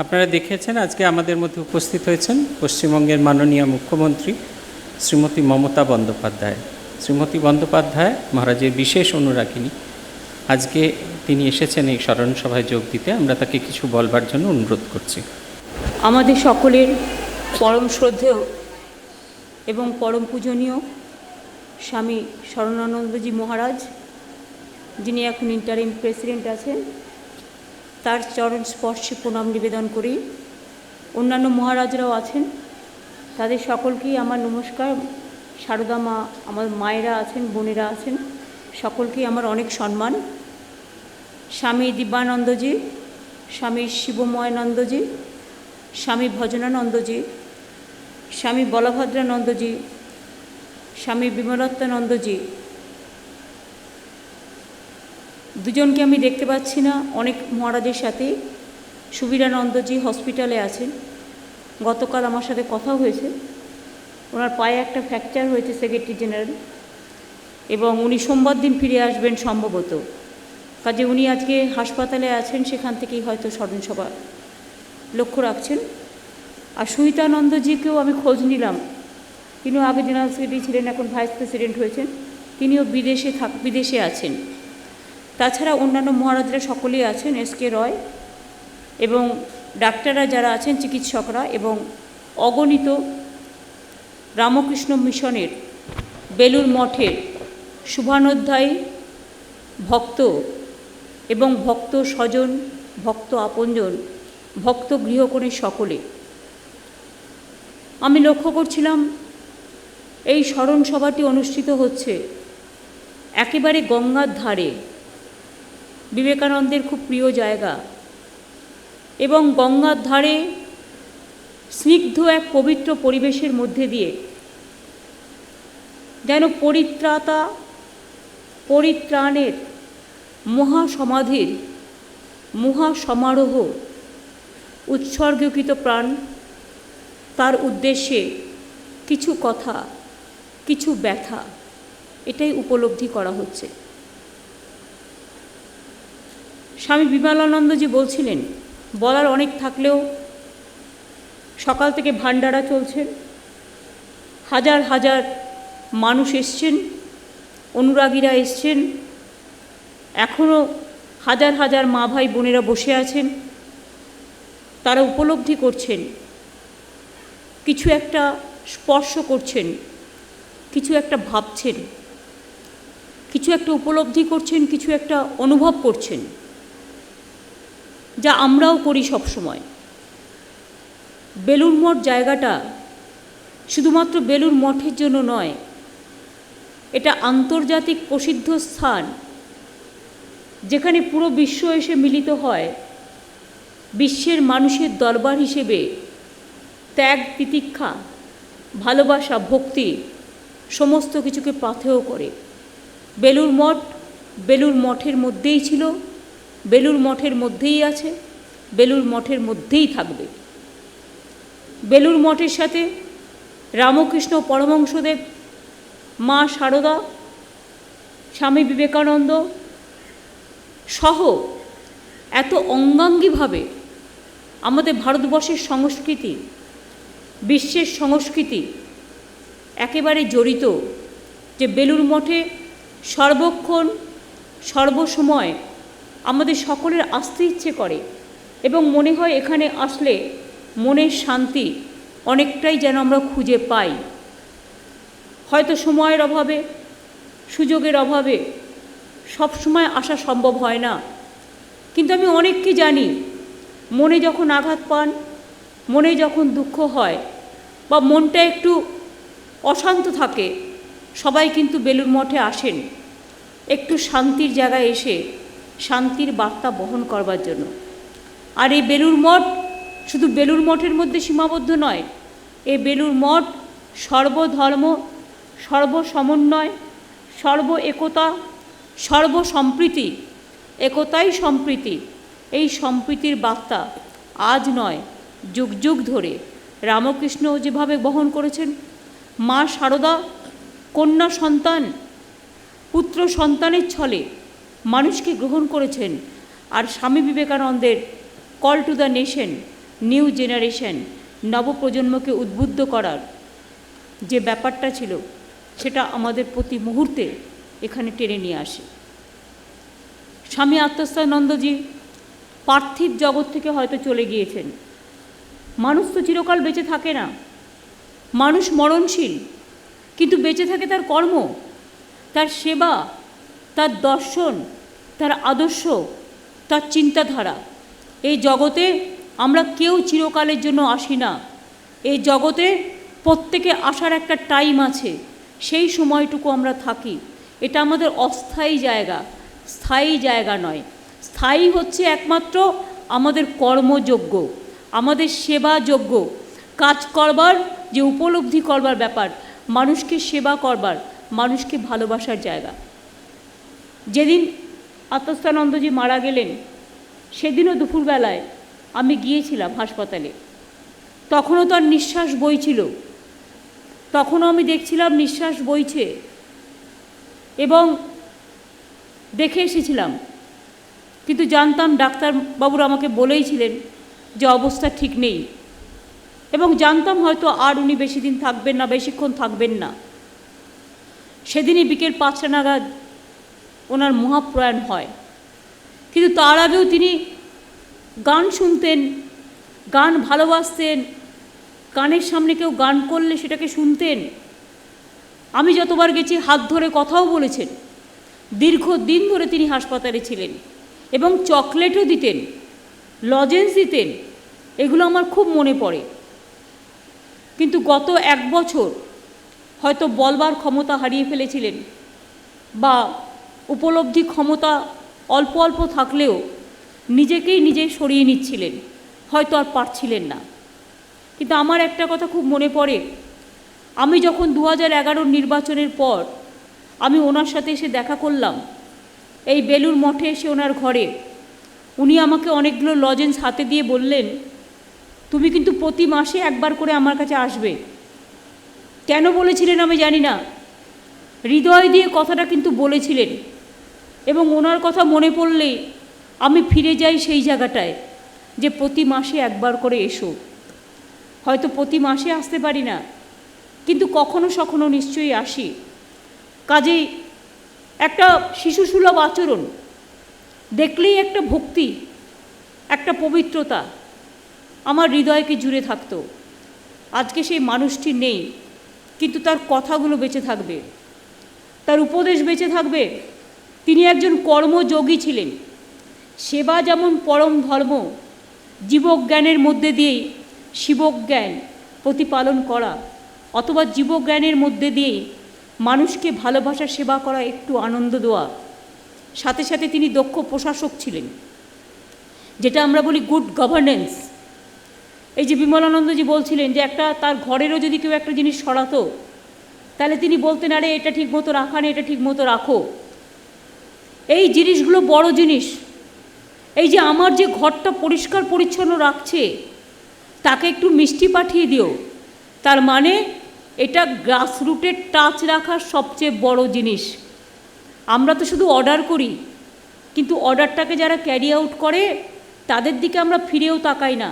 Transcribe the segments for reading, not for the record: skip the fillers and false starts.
আপনারা দেখেছেন আজকে আমাদের মধ্যে উপস্থিত হয়েছেন পশ্চিমবঙ্গের মাননীয় মুখ্যমন্ত্রী শ্রীমতী মমতা বন্দ্যোপাধ্যায়। শ্রীমতী বন্দ্যোপাধ্যায় মহারাজের বিশেষ অনুরাগিনী। আজকে তিনি এসেছেন এই স্মরণ সভায় যোগ দিতে। আমরা তাকে কিছু বলবার জন্য অনুরোধ করছি। আমাদের সকলের পরম শ্রদ্ধেয় এবং পরম পূজনীয় স্বামী শরণানন্দজি মহারাজ, যিনি এখন ইন্টারিম প্রেসিডেন্ট আছেন, তার চরণ স্পর্শে প্রণাম নিবেদন করি। অন্যান্য মহারাজরাও আছেন, তাদের সকলকেই আমার নমস্কার। সারদা মা, আমার মায়েরা আছেন, বোনেরা আছেন, সকলকেই আমার অনেক সম্মান। স্বামী দিব্যানন্দজি, স্বামী শিবময়ানন্দজি, স্বামী ভজনানন্দজি, স্বামী বলভদ্রানন্দজি, স্বামী বিমলাত্মানন্দজি, দুজনকে আমি দেখতে পাচ্ছি না। অনেক মহারাজের সাথে সুবীরানন্দজি হসপিটালে আছেন। গতকাল আমার সাথে কথা হয়েছে, ওনার পায়ে একটা ফ্র্যাকচার হয়েছে, সেক্রেটারি জেনারেল, এবং উনি সোমবার দিন ফিরে আসবেন সম্ভবত। কাজে উনি আজকে হাসপাতালে আছেন, সেখান থেকেই হয়তো স্মরণসভা লক্ষ্য রাখছেন। আর সুহিতানন্দজিকেও আমি খোঁজ নিলাম, তিনিও আগে জেনারেল সেক্রেটারি ছিলেন, এখন ভাইস প্রেসিডেন্ট হয়েছেন, তিনিও বিদেশে আছেন। তাছাড়া অন্যান্য মহারাজরা সকলেই আছেন, এসকে রয় এবং ডাক্তাররা যারা আছেন, চিকিৎসকরা, এবং অগণিত রামকৃষ্ণ মিশনের বেলুর মঠের শুভানুধ্যায়ী ভক্ত এবং ভক্ত স্বজন, ভক্ত আপনজন, ভক্ত গৃহকোণের সকলে। আমি লক্ষ্য করছিলাম এই স্মরণ সভাটি অনুষ্ঠিত হচ্ছে একেবারে গঙ্গার ধারে, বিবেকানন্দের খুব প্রিয় জায়গা, এবং গঙ্গার ধারে স্নিগ্ধ এক পবিত্র পরিবেশের মধ্যে দিয়ে যেন পরিত্রাতা পরিত্রাণের মহাসমাধির মহাসমারোহ, উৎসর্গীকৃত প্রাণ, তার উদ্দেশ্যে কিছু কথা, কিছু ব্যথা, এটাই উপলব্ধি করা হচ্ছে। স্বামী বিমলানন্দজি বলছিলেন, বলার অনেক থাকলেও সকাল থেকে ভান্ডারা চলছে, হাজার হাজার মানুষ এসছেন, অনুরাগীরা এসছেন, এখনও হাজার হাজার মা ভাই বোনেরা বসে আছেন। তারা উপলব্ধি করছেন, কিছু একটা স্পর্শ করছেন, কিছু একটা ভাবছেন, কিছু একটা উপলব্ধি করছেন, কিছু একটা অনুভব করছেন, যা আমরাও করি সবসময়। বেলুড় মঠ জায়গাটা শুধুমাত্র বেলুড় মঠের জন্য নয়, এটা আন্তর্জাতিক প্রসিদ্ধ স্থান, যেখানে পুরো বিশ্ব এসে মিলিত হয়। বিশ্বের মানুষের দরবার হিসেবে ত্যাগ, তিতিক্ষা, ভালোবাসা, ভক্তি সমস্ত কিছুকে পাথেয় করে। বেলুড় মঠ বেলুড় মঠের মধ্যেই ছিল, বেলুড় মঠের মধ্যেই আছে, বেলুড় মঠের মধ্যেই থাকবে। বেলুড় মঠের সাথে রামকৃষ্ণ পরমহংসদেব, মা সারদা, স্বামী বিবেকানন্দ সহ এত অঙ্গাঙ্গিভাবে আমাদের ভারতবর্ষের সংস্কৃতি, বিশ্বের সংস্কৃতি একেবারে জড়িত, যে বেলুড় মঠে সর্বক্ষণ সর্বসময় আমাদের সকলের আসতে ইচ্ছে করে, এবং মনে হয় এখানে আসলে মনের শান্তি অনেকটাই যেন আমরা খুঁজে পাই। হয়তো সময়ের অভাবে, সুযোগের অভাবে সব সময় আসা সম্ভব হয় না, কিন্তু আমি অনেককে জানি, মনে যখন আঘাত পান, মনে যখন দুঃখ হয়, বা মনটা একটু অশান্ত থাকে, সবাই কিন্তু বেলুড় মঠে আসেন একটু শান্তির জায়গায় এসে শান্তির বার্তা বহন করবার জন্য। আর এই বেলুড় মঠ শুধু বেলুড় মঠের মধ্যে সীমাবদ্ধ নয়, এই বেলুড় মঠ সর্বধর্ম, সর্বসমন্বয়, সর্ব একতা, সর্বসম্প্রীতি, একতাই সম্প্রীতি, এই সম্প্রীতির বার্তা আজ নয়, যুগ যুগ ধরে রামকৃষ্ণ যেভাবে বহন করেছেন, মা সারদা কন্যা সন্তান, পুত্র সন্তানের ছলে মানুষকে গ্রহণ করেছেন, আর স্বামী বিবেকানন্দের call to the nation, new generation, নবপ্রজন্মকে উদ্বুদ্ধ করার যে ব্যাপারটা ছিল সেটা আমাদের প্রতি মুহূর্তে এখানে টেনে নিয়ে আসে। স্বামী আত্মস্থানন্দজি পার্থিব জগৎ থেকে হয়তো চলে গিয়েছেন। মানুষ তো চিরকাল বেঁচে থাকে না, মানুষ মরণশীল, কিন্তু বেঁচে থাকে তার কর্ম, তার সেবা, তার দর্শন, তার আদর্শ, তার চিন্তাধারা। এই জগতে আমরা কেউ চিরকালের জন্য আসি না। এই জগতে প্রত্যেকে আসার একটা টাইম আছে, সেই সময়টুকু আমরা থাকি। এটা আমাদের অস্থায়ী জায়গা, স্থায়ী জায়গা নয়। স্থায়ী হচ্ছে একমাত্র আমাদের কর্মযোগ্য, আমাদের সেবাযোগ্য, কাজ করবার যে উপলব্ধি করবার ব্যাপার, মানুষকে সেবা করবার, মানুষকে ভালোবাসার জায়গা। যেদিন আত্মস্থানন্দজি মারা গেলেন সেদিনও দুপুরবেলায় আমি গিয়েছিলাম হাসপাতালে। তখনও তার নিঃশ্বাস বইছিল, তখনও আমি দেখছিলাম নিঃশ্বাস বইছে এবং দেখে এসেছিলাম। কিন্তু জানতাম ডাক্তারবাবুরা আমাকে বলেইছিলেন যে অবস্থা ঠিক নেই, এবং জানতাম হয়তো আর উনি বেশি দিন থাকবেন না, বেশিক্ষণ থাকবেন না। সেদিনই বিকেল 5টা নাগাদ ওনার মহাপ্রয়াণ হয়। কিন্তু তার আগেও তিনি গান শুনতেন, গান ভালোবাসতেন, গানের সামনে কেউ গান করলে সেটাকে শুনতেন। আমি যতবার গেছি হাত ধরে কথাও বলেছেন। দীর্ঘদিন ধরে তিনি হাসপাতালে ছিলেন এবং চকলেটও দিতেন, লজেন্স দিতেন, এগুলো আমার খুব মনে পড়ে। কিন্তু গত 1 বছর হয়তো বলবার ক্ষমতা হারিয়ে ফেলেছিলেন, বা উপলব্ধি ক্ষমতা অল্প অল্প থাকলেও নিজেকেই নিজে সরিয়ে নিচ্ছিলেন, হয়তো আর পারছিলেন না। কিন্তু আমার একটা কথা খুব মনে পড়ে, আমি যখন 2011 নির্বাচনের পর আমি ওনার সাথে এসে দেখা করলাম, এই বেলুর মঠে এসে ওনার ঘরে, উনি আমাকে অনেকগুলো লজেন্স হাতে দিয়ে বললেন, তুমি কিন্তু প্রতি মাসে একবার করে আমার কাছে আসবে। কেন বলেছিলেন আমি জানি না, হৃদয় দিয়ে কথাটা কিন্তু বলেছিলেন। এবং ওনার কথা মনে পড়লেই আমি ফিরে যাই সেই জায়গাটায়, যে প্রতি মাসে একবার করে এসো। হয়তো প্রতি মাসে আসতে পারি না, কিন্তু কখনো সখনো নিশ্চয়ই আসি। কাজেই একটা শিশুসুলভ আচরণ, দেখলেই একটা ভক্তি, একটা পবিত্রতা আমার হৃদয়কে জুড়ে থাকতো। আজকে সেই মানুষটি নেই, কিন্তু তার কথাগুলো বেঁচে থাকবে, তার উপদেশ বেঁচে থাকবে। তিনি একজন কর্মযোগী ছিলেন। সেবা যেমন পরম ধর্ম, জীবজ্ঞানের মধ্যে দিয়েই শিবজ্ঞান প্রতিপালন করা, অথবা জীবজ্ঞানের মধ্যে দিয়েই মানুষকে ভালোবাসা সেবা করা, একটু আনন্দ দেওয়া। সাথে সাথে তিনি দক্ষ প্রশাসক ছিলেন, যেটা আমরা বলি গুড গভর্নেন্স। এই যে বিমলানন্দজি বলছিলেন যে একটা তার ঘরেরও যদি কেউ একটা জিনিস সরাতো, তাহলে তিনি বলতেন, আরে এটা ঠিক মতো রাখা নেই, এটা ঠিক মতো রাখো। এই জিনিসগুলো বড় জিনিস। এই যে আমার যে ঘরটা পরিষ্কার পরিচ্ছন্ন রাখছে, তাকে একটু মিষ্টি পাঠিয়ে দিও, তার মানে এটা গ্রাসরুটের টাচ রাখার সবচেয়ে বড় জিনিস। আমরা তো শুধু অর্ডার করি, কিন্তু অর্ডারটাকে যারা ক্যারি আউট করে তাদের দিকে আমরা ফিরেও তাকাই না।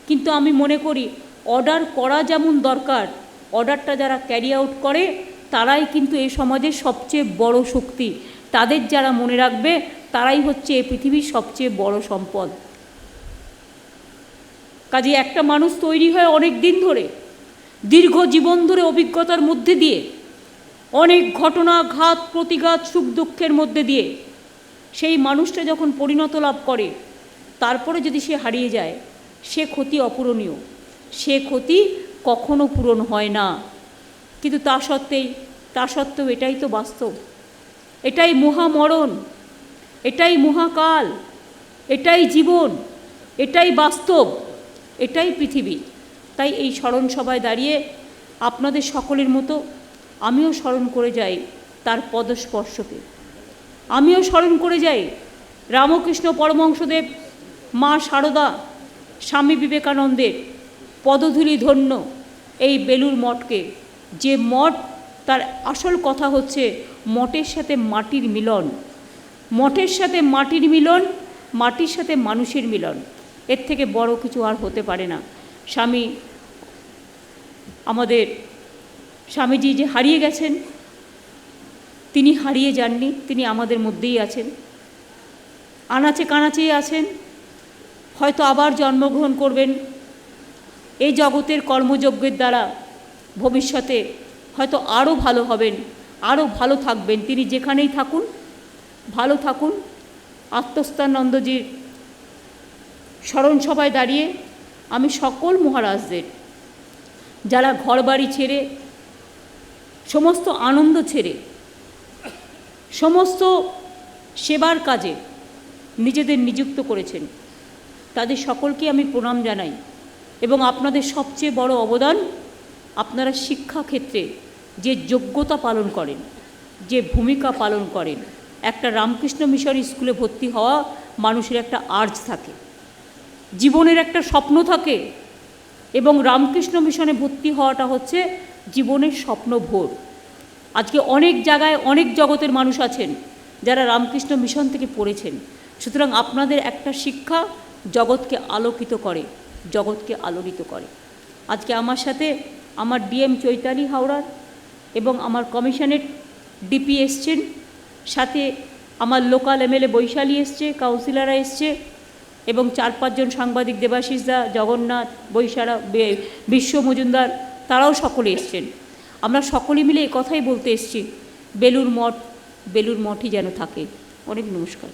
কিন্তু আমি মনে করি অর্ডার করা যেমন দরকার, অর্ডারটা যারা ক্যারি আউট করে তারাই কিন্তু এই সমাজের সবচেয়ে বড় শক্তি। তাদের যারা মনে রাখবে তারাই হচ্ছে এই পৃথিবীর সবচেয়ে বড় সম্পদ। কাজে একটা মানুষ তৈরি হয় অনেক দিন ধরে, দীর্ঘ জীবন ধরে, অভিজ্ঞতার মধ্যে দিয়ে, অনেক ঘটনা, ঘাত প্রতিঘাত, সুখ দুঃখের মধ্যে দিয়ে। সেই মানুষটা যখন পরিণত লাভ করে, তারপরে যদি সে হারিয়ে যায়, সে ক্ষতি অপূরণীয়, সে ক্ষতি কখনো পূরণ হয় না। কিন্তু তা সত্ত্বেও এটাই তো বাস্তব, এটাই মহামরণ, এটাই মহাকাল, এটাই জীবন, এটাই বাস্তব, এটাই পৃথিবী। তাই এই স্মরণ সভায় দাঁড়িয়ে আপনাদের সকলের মতো আমিও স্মরণ করে যাই তার পদস্পর্শকে। আমিও স্মরণ করে যাই রামকৃষ্ণ পরমহংসদেব, মা শারদা, স্বামী বিবেকানন্দের পদধূলি ধন্য এই বেলুর মঠকে। যে মঠ, তার আসল কথা হচ্ছে মঠের সাথে মাটির মিলন, মঠের সাথে মাটির মিলন, মাটির সাথে মানুষের মিলন। এর থেকে বড় কিছু আর হতে পারে না। আমাদের স্বামীজি যে হারিয়ে গেছেন, তিনি হারিয়ে যাননি, তিনি আমাদের মধ্যেই আছেন, আনাচে কানাচেই আছেন, হয়তো আবার জন্মগ্রহণ করবেন এই জগতের কর্মযজ্ঞের দ্বারা, ভবিষ্যতে হয়তো আরও ভালো হবেন, আরও ভালো থাকবেন। তিনি যেখানেই থাকুন ভালো থাকুন। আত্মস্থানন্দজির স্মরণ সভায় দাঁড়িয়ে আমি সকল মহারাজদের, যারা ঘরবাড়ি ছেড়ে, সমস্ত আনন্দ ছেড়ে, সমস্ত সেবার কাজে নিজেদের নিযুক্ত করেছেন, তাদের সকলকে আমি প্রণাম জানাই। এবং আপনাদের সবচেয়ে বড় অবদান, আপনারা শিক্ষাক্ষেত্রে যে যোগ্যতা পালন করেন, যে ভূমিকা পালন করেন। একটা রামকৃষ্ণ মিশন স্কুলে ভর্তি হওয়া মানুষের একটা আর্জ থাকে, জীবনের একটা স্বপ্ন থাকে, এবং রামকৃষ্ণ মিশনে ভর্তি হওয়াটা হচ্ছে জীবনের স্বপ্ন ভোর। আজকে অনেক জায়গায় অনেক জগতের মানুষ আছেন যারা রামকৃষ্ণ মিশন থেকে পড়েছেন। সুতরাং আপনাদের একটা শিক্ষা জগৎকে আলোকিত করে, জগৎকে আলোড়িত করে। আজকে আমার সাথে আমার ডিএম চৈতালি হাওড়ার এবং আমার কমিশনের ডিপি এসছেন, সাথে আমার লোকাল এমএলএ বৈশালী এসছে, কাউন্সিলররা এসছে, এবং 4-5 জন সাংবাদিক, দেবাশিস দা, জগন্নাথ, বৈশারা, বিশ্ব মজুমদার, তারাও সকলে এসছেন। আমরা সকলে মিলে এই কথাই বলতে এসছি, বেলুড় মঠই যেন থাকে। অনেক নমস্কার।